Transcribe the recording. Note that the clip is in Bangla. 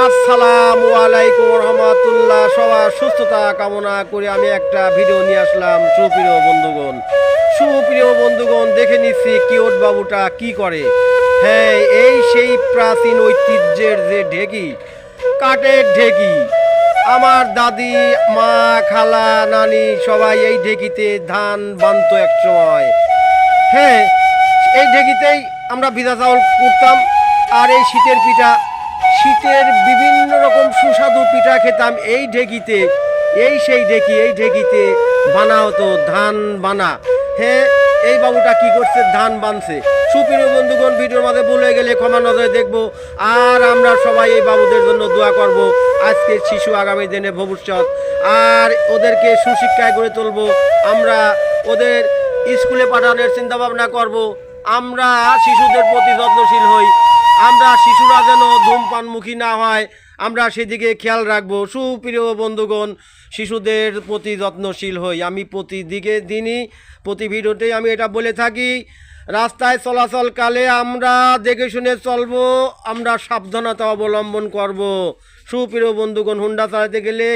আসসালামু আলাইকুম রহমতুল্লাহ। সবার সুস্থতা কামনা করে আমি একটা ভিডিও নিয়ে আসলাম। সুপ্রিয় বন্ধুগণ দেখে নিচ্ছি কিউট বাবুটা কি করে। হ্যাঁ, এই সেই প্রাচীন ঐতিহ্যের যে ঢেকি, কাঠের ঢেকি। আমার দাদি, মা, খালা, নানি সবাই এই ঢেকিতে ধান বানতো এক সময়। হ্যাঁ, এই ঢেকিতেই আমরা ভিজা চাউল করতাম। আর এই শীতের বিভিন্ন রকম সুস্বাদু পিঠা খেতাম এই ঢেকিতে। এই ঢেকিতে বানা হতো ধান বানা। হ্যাঁ, এই বাবুটা কি করছে, ধান বানছে। সুপ্রিয় বন্ধুগণ, ভিডিওর মাঝে ভুলে গেলে ক্ষমা নজরে দেখবো। আর আমরা সবাই এই বাবুদের জন্য দোয়া করব। আজকের শিশু আগামী দিনে ভবিষ্যৎ, আর ওদেরকে সুশিক্ষায় গড়ে তুলবো। আমরা ওদের স্কুলে পাঠানোর চিন্তা ভাবনা করব। আমরা শিশুদের প্রতি যত্নশীল হই। আমরা শিশুরা যেন ধূমপানমুখী না হয়, আমরা সেদিকে খেয়াল রাখবো। সুপ্রিয় বন্ধুগণ, শিশুদের প্রতি যত্নশীল হই। আমি প্রতি ভিডিওতেই আমি এটা বলে থাকি। রাস্তায় চলাচলকালে আমরা দেখে শুনে চলবো, আমরা সাবধানতা অবলম্বন করব। সুপ্রিয় বন্ধুগণ, হুন্ডা চালাতে গেলে